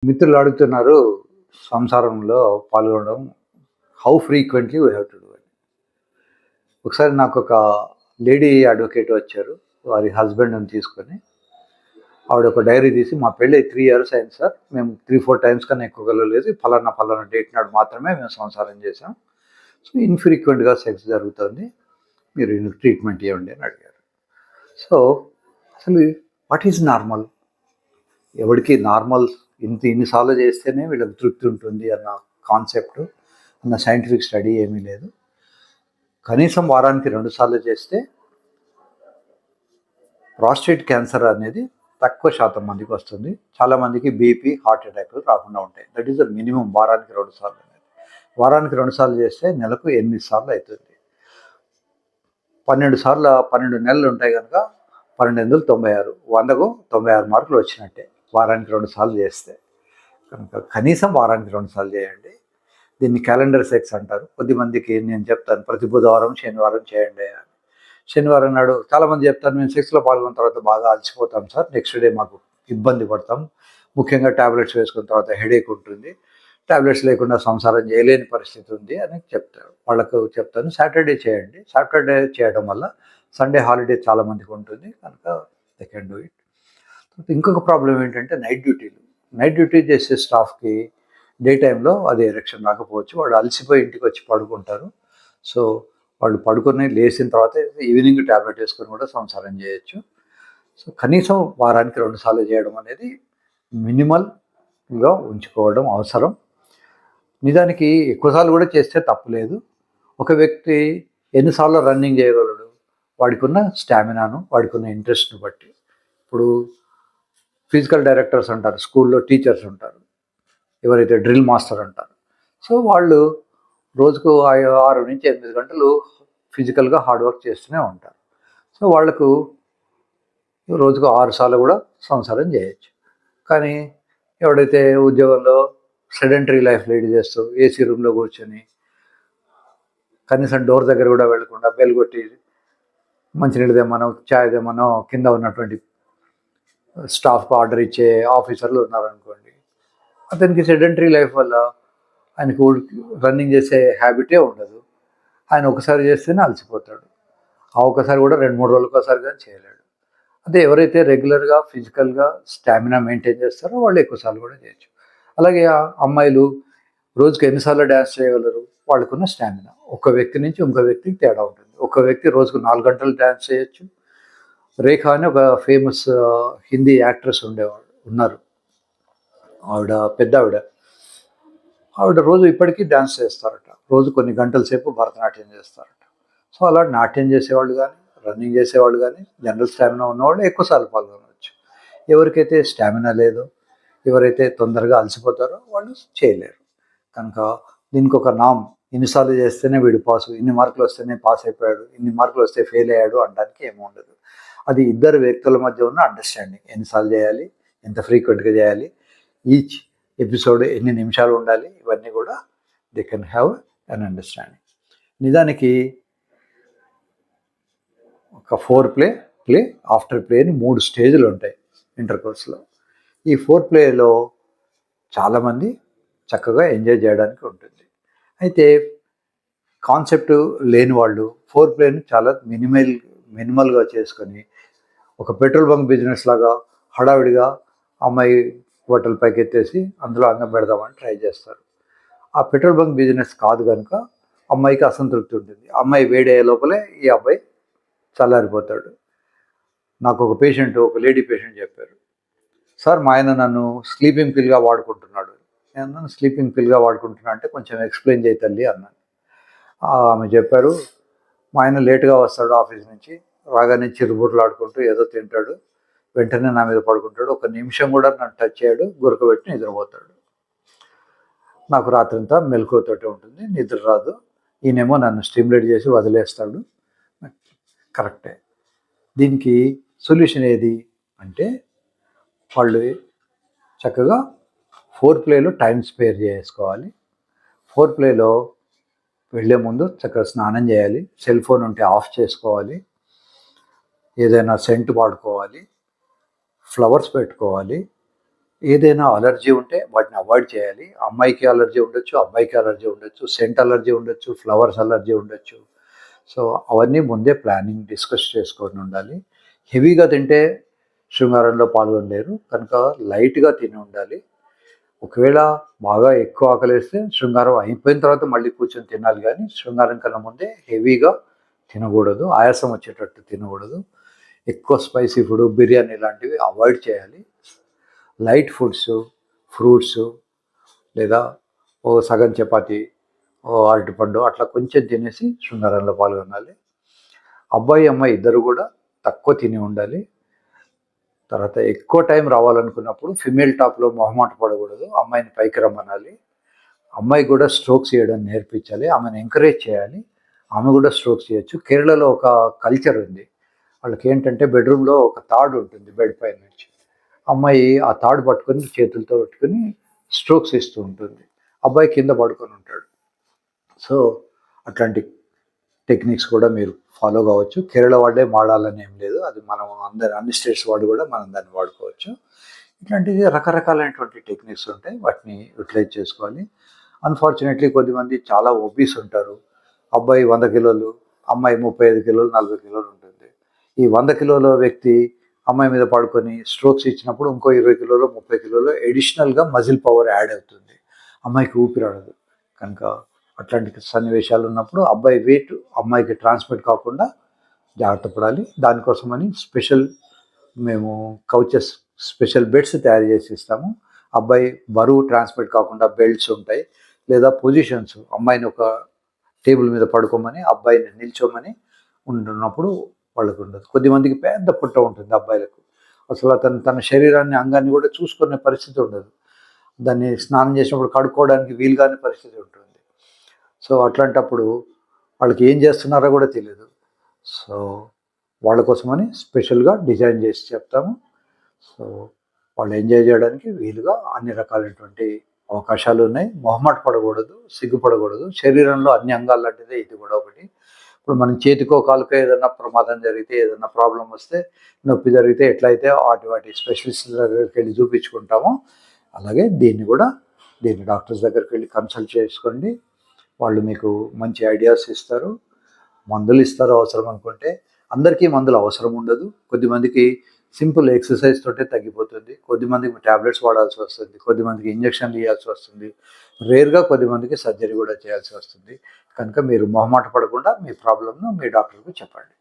మిత్రులు అడుగుతున్నారు సంసారంలో పాల్గొనడం how frequently we have to do అని. ఒకసారి నాకు ఒక లేడీ అడ్వకేట్ వచ్చారు. వారి హస్బెండ్ని తీసుకొని ఆవిడ ఒక డైరీ తీసి, మా పెళ్ళి 3 years అయింది సార్, మేము 3-4 times కన్నా ఎక్కువ కలవలేదు, ఫలానా ఫలానా డేట్ నాడు మాత్రమే మేము సంసారం చేసాం, సో ఇన్ఫ్రీక్వెంట్గా సెక్స్ జరుగుతుంది, మీరు ట్రీట్మెంట్ ఇవ్వండి అని అడిగారు. సో అసలు వాట్ ఈజ్ నార్మల్? ఎవరికి నార్మల్ ఇన్నిసార్లు చేస్తేనే వీళ్ళకి తృప్తి ఉంటుంది అన్న కాన్సెప్ట్, అన్న సైంటిఫిక్ స్టడీ ఏమీ లేదు. కనీసం వారానికి 2 సార్లు చేస్తే ప్రాస్టేట్ క్యాన్సర్ అనేది తక్కువ శాతం మందికి వస్తుంది. చాలామందికి బీపీ, హార్ట్ అటాక్లు రాకుండా ఉంటాయి. That is the minimum. వారానికి 2 సార్లు అనేది. వారానికి 2 సార్లు చేస్తే నెలకు 8 సార్లు అవుతుంది. 12 నెలలు ఉంటాయి కనుక 12×96, 100కు 96 మార్కులు వచ్చినట్టే వారానికి 2 సార్లు చేస్తే. కనుక కనీసం వారానికి 2 సార్లు చేయండి. దీన్ని క్యాలెండర్ సెక్స్ అంటారు. కొద్దిమందికి నేను చెప్తాను ప్రతి బుధవారం, శనివారం చేయండి అని. శనివారం నాడు చాలామంది చెప్తారు, మేము సెక్స్లో పాల్గొన్న తర్వాత బాగా అలసిపోతాం సార్, నెక్స్ట్ డే మాకు ఇబ్బంది పడతాం, ముఖ్యంగా ట్యాబ్లెట్స్ వేసుకున్న తర్వాత హెడేక్ ఉంటుంది, ట్యాబ్లెట్స్ లేకుండా సంసారం చేయలేని పరిస్థితి ఉంది అని చెప్తారు. వాళ్ళకు చెప్తాను సాటర్డే చేయండి. సాటర్డే చేయడం వల్ల సండే హాలిడే చాలామందికి ఉంటుంది కనుక దే కెన్ డూ ఇట్. ఇంకొక ప్రాబ్లం ఏంటంటే నైట్ డ్యూటీలు. నైట్ డ్యూటీ చేసే స్టాఫ్కి డే టైంలో అది ఎరెక్షన్ రాకపోవచ్చు. వాళ్ళు అలసిపోయి ఇంటికి వచ్చి పడుకుంటారు. సో వాళ్ళు పడుకొని లేచిన తర్వాత ఈవినింగ్ ట్యాబ్లెట్ వేసుకొని కూడా సంసారం చేయొచ్చు. సో కనీసం వారానికి 2 సార్లు చేయడం అనేది మినిమల్గా ఉంచుకోవడం అవసరం. నిజానికి ఎక్కువసార్లు కూడా చేస్తే తప్పులేదు. ఒక వ్యక్తి ఎన్నిసార్లు రన్నింగ్ చేయగలడు? వాడికి ఉన్న స్టామినాను, వాడికి ఉన్న ఇంట్రెస్ట్ని బట్టి. ఇప్పుడు ఫిజికల్ డైరెక్టర్స్ అంటారు, స్కూల్లో టీచర్స్ ఉంటారు, ఎవరైతే డ్రిల్ మాస్టర్ అంటారు. సో వాళ్ళు రోజుకు 6 నుంచి 8 గంటలు ఫిజికల్గా హార్డ్ వర్క్ చేస్తూనే ఉంటారు. సో వాళ్లకు రోజుకు 6 సార్లు కూడా సంసారం చేయొచ్చు. కానీ ఎవడైతే ఉద్యోగంలో సెడెంటరీ లైఫ్ లీడ్ చేస్తూ ఏసీ రూమ్లో కూర్చొని కనీసం డోర్ దగ్గర కూడా వెళ్లకుండా బెల్ కొట్టి మంచినీళ్ళు తెమ్మనో చాయ్ తెమ్మనో కింద ఉన్నటువంటి స్టాఫ్కి ఆర్డర్ ఇచ్చే ఆఫీసర్లు ఉన్నారనుకోండి, అతనికి సెడెంటరీ లైఫ్ వల్ల ఆయనకు రన్నింగ్ చేసే హ్యాబిటే ఉండదు. ఆయన ఒకసారి చేస్తేనే అలసిపోతాడు. ఆ ఒకసారి కూడా 2-3 రోజులకు ఒకసారి కానీ చేయలేడు. అదే ఎవరైతే రెగ్యులర్గా ఫిజికల్గా స్టామినా మెయింటైన్ చేస్తారో వాళ్ళు ఎక్కువసార్లు కూడా చేయొచ్చు. అలాగే అమ్మాయిలు రోజుకి ఎన్నిసార్లు డ్యాన్స్ చేయగలరు? వాళ్ళకున్న స్టామినా. ఒక వ్యక్తి నుంచి ఇంకో వ్యక్తికి తేడా ఉంటుంది. ఒక వ్యక్తి రోజుకు 4 గంటలు డ్యాన్స్ చేయొచ్చు. రేఖ అని ఒక ఫేమస్ హిందీ యాక్ట్రెస్ ఉన్నారు. ఆవిడ పెద్ద ఆవిడ రోజు ఇప్పటికీ డ్యాన్స్ చేస్తారట. రోజు కొన్ని గంటల సేపు భరతనాట్యం చేస్తారట. సో అలా నాట్యం చేసేవాళ్ళు కానీ, రన్నింగ్ చేసేవాళ్ళు కానీ, జనరల్ స్టామినా ఉన్నవాళ్ళు ఎక్కువసార్లు పాల్గొనవచ్చు. ఎవరికైతే స్టామినా లేదో, ఎవరైతే తొందరగా అలసిపోతారో వాళ్ళు చేయలేరు. కనుక దీనికి ఒక నామ్, ఇన్నిసార్లు చేస్తేనే వీడు పాసు, ఇన్ని మార్కులు వస్తేనే పాస్ అయిపోయాడు, ఇన్ని మార్కులు వస్తే ఫెయిల్ అయ్యాడు అనడానికి ఏమీ ఉండదు. అది ఇద్దరు వ్యక్తుల మధ్య ఉన్న అండర్స్టాండింగ్. ఎన్నిసార్లు చేయాలి, ఎంత ఫ్రీక్వెంట్గా చేయాలి, ఈచ్ ఎపిసోడ్ ఎన్ని నిమిషాలు ఉండాలి, ఇవన్నీ కూడా they can have an understanding. నిజానికి ఒక ప్లే, ఆఫ్టర్ ప్లే అని 3 స్టేజ్లు ఉంటాయి ఇంటర్ కోర్స్లో. ఈ ప్లేలో చాలామంది చక్కగా ఎంజాయ్ చేయడానికి ఉంటుంది. అయితే కాన్సెప్ట్ లేని వాళ్ళు ప్లేని చాలా మినిమల్గా చేసుకొని ఒక పెట్రోల్ బంక్ బిజినెస్ లాగా హడావిడిగా అమ్మాయి బట్టలు పైకి ఎత్తేసి అందులో అన్నం పెడదామని ట్రై చేస్తారు. ఆ పెట్రోల్ బంక్ బిజినెస్ కాదు కనుక అమ్మాయికి అసంతృప్తి ఉంటుంది. అమ్మాయి వేడయ్యే లోపలే ఈ అబ్బాయి చల్లారిపోతాడు. నాకు ఒక లేడీ పేషెంట్ చెప్పారు, సార్ మా ఆయన నన్ను స్లీపింగ్ పిల్గా వాడుకుంటున్నాడు. నేను స్లీపింగ్ పిల్గా వాడుకుంటున్నా అంటే కొంచెం ఎక్స్ప్లెయిన్ చేయి తల్లి అన్నాను. ఆమె చెప్పారు, మా ఆయన లేటుగా వస్తాడు ఆఫీస్ నుంచి, రాగానే చిరుబుర్లాడుకుంటూ ఏదో తింటాడు, వెంటనే నా మీద పడుకుంటాడు, 1 నిమిషం కూడా నన్ను టచ్ చేయడు, గురకబెట్టి నిద్రపోతాడు. నాకు రాత్రంతా మెలకువతోటే ఉంటుంది, నిద్ర రాదు. ఈయనేమో నన్ను స్టిమ్యులేట్ చేసి వదిలేస్తాడు. కరెక్టే. దీనికి సొల్యూషన్ ఏది అంటే వాళ్ళు చక్కగా ప్లేలో టైం స్పేర్ చేసుకోవాలి. ప్లేలో వెళ్ళే ముందు చక్కగా స్నానం చేయాలి, సెల్ ఫోన్ ఉంటే ఆఫ్ చేసుకోవాలి, ఏదైనా సెంట్ వాడుకోవాలి, ఫ్లవర్స్ పెట్టుకోవాలి, ఏదైనా అలర్జీ ఉంటే వాటిని అవాయిడ్ చేయాలి. అమ్మాయికి అలర్జీ ఉండొచ్చు, అబ్బాయికి అలర్జీ ఉండొచ్చు, సెంట్ అలర్జీ ఉండొచ్చు, ఫ్లవర్స్ అలర్జీ ఉండొచ్చు. సో, అవన్నీ ముందే ప్లానింగ్ డిస్కస్ చేసుకొని ఉండాలి. హెవీగా తింటే శృంగారంలో పాల్గొనలేరు. కనుక లైట్‌గా తిని ఉండాలి. ఒకవేళ బాగా ఎక్కువ ఆకలేస్తే శృంగారం అయిపోయిన తర్వాత మళ్ళీ కూర్చొని తినాలి గానీ, శృంగారం కన్నా ముందే హెవీగా తినకూడదు. ఆయాసం వచ్చేటట్టు తినకూడదు. ఎక్కువ స్పైసీ ఫుడ్, బిర్యానీ లాంటివి అవాయిడ్ చేయాలి. లైట్ ఫుడ్సు, ఫ్రూట్సు లేదా ఓ సగం చపాతీ, ఓ అరటిపండు అట్లా కొంచెం తినేసి శృంగారంలో పాల్గొనాలి. అబ్బాయి, అమ్మాయి ఇద్దరు కూడా తక్కువ తిని ఉండాలి. తర్వాత ఎక్కువ టైం రావాలనుకున్నప్పుడు ఫిమేల్ టాప్‌లో మొహమాట పడకూడదు. అమ్మాయిని పైకి రమ్మనాలి. అమ్మాయికి కూడా స్ట్రోక్స్ చేయడం నేర్పించాలి. ఆమెను ఎంకరేజ్ చేయాలి. ఆమె కూడా స్ట్రోక్స్ చేయొచ్చు. కేరళలో ఒక కల్చర్ ఉంది. వాళ్ళకేంటంటే బెడ్‌రూమ్‌లో ఒక తాడు ఉంటుంది బెడ్ పైన నుంచి. అమ్మాయి ఆ తాడు పట్టుకొని చేతులతో పట్టుకొని స్ట్రోక్స్ ఇస్తూ ఉంటుంది. అబ్బాయి కింద పడుకొని ఉంటాడు. సో, అట్లాంటి టెక్నిక్స్ కూడా మీరు ఫాలో కావచ్చు. కేరళ వాళ్ళే వాడాలని ఏం లేదు. అది మనం అన్ని స్టేట్స్ వాళ్ళు కూడా మనం దాన్ని వాడుకోవచ్చు. ఇట్లాంటివి రకరకాలైనటువంటి టెక్నిక్స్ ఉంటాయి. వాటిని యుటిలైజ్ చేసుకోవాలి. అన్‌ఫార్చునేట్‌లీ కొద్దిమంది చాలా ఒబీస్ ఉంటారు. అబ్బాయి 100 కిలోలు, అమ్మాయి 35 కిలోలు, 40 కిలోలు ఉంటుంది. ఈ 100 కిలోల వ్యక్తి అమ్మాయి మీద పడుకొని స్ట్రోక్స్ ఇచ్చినప్పుడు ఇంకో 20 కిలోలు, 30 కిలోలు అడిషనల్‌గా మజిల్ పవర్ యాడ్ అవుతుంది. అమ్మాయికి ఊపిరాడదు. కనుక అట్లాంటి సన్నివేశాలు ఉన్నప్పుడు అబ్బాయి వెయిట్ అమ్మాయికి ట్రాన్స్‌మిట్ కాకుండా జాగ్రత్త పడాలి. దానికోసమని మేము కౌచెస్, స్పెషల్ బెడ్స్ తయారు చేసి ఇస్తాము. అబ్బాయి బరువు ట్రాన్స్‌మిట్ కాకుండా బెల్ట్స్ ఉంటాయి. లేదా పొజిషన్స్ అమ్మాయిని ఒక టేబుల్ మీద పడుకోమని, అబ్బాయిని నిల్చోమని ఉంటున్నప్పుడు వాళ్ళకు ఉండదు. కొద్దిమందికి పెద్ద పొట్ట ఉంటుంది అబ్బాయిలకు. అసలు అతను తన శరీరాన్ని, అంగాన్ని కూడా చూసుకునే పరిస్థితి ఉండదు. దాన్ని స్నానం చేసినప్పుడు కడుక్కోవడానికి వీలు కాని పరిస్థితి ఉంటుంది. సో, అట్లాంటప్పుడు వాళ్ళకి ఏం చేస్తున్నారో కూడా తెలీదు. సో, వాళ్ళ కోసమని స్పెషల్‌గా డిజైన్ చేసి చెప్తాము. సో, వాళ్ళు ఎంజాయ్ చేయడానికి వీలుగా అన్ని రకాలైనటువంటి అవకాశాలున్నాయి. మొహమాట పడకూడదు, సిగ్గుపడకూడదు. శరీరంలో అన్ని అంగాలు లాంటిదే ఇది కూడా ఒకటి. ఇప్పుడు మనం చేతికో, కాలుకో ఏదన్నా ప్రమాదం జరిగితే, ఏదన్నా ప్రాబ్లమ్ వస్తే, నొప్పి జరిగితే ఎట్లయితే వాటి స్పెషలిస్ట్‌ల దగ్గరికెళ్ళి చూపించుకుంటామో, అలాగే దీన్ని డాక్టర్స్ దగ్గరికెళ్ళి కన్సల్ట్ చేసుకోండి. వాళ్ళు మీకు మంచి ఐడియాస్ ఇస్తారు. మందులు ఇస్తారు అవసరం అనుకుంటే. అందరికీ మందులు అవసరం ఉండదు. కొద్దిమందికి సింపుల్ ఎక్సర్సైజ్ తోటే తగ్గిపోతుంది. కొద్దిమందికి టాబ్లెట్స్ వాడాల్సి వస్తుంది. కొద్దిమందికి ఇంజెక్షన్లు ఇయ్యాల్సి వస్తుంది. రేర్‌గా కొద్దిమందికి సర్జరీ కూడా చేయాల్సి వస్తుంది. కనుక మీరు మొహమాట పడకుండా మీ ప్రాబ్లమ్‌ను మీ డాక్టర్‌కి చెప్పండి.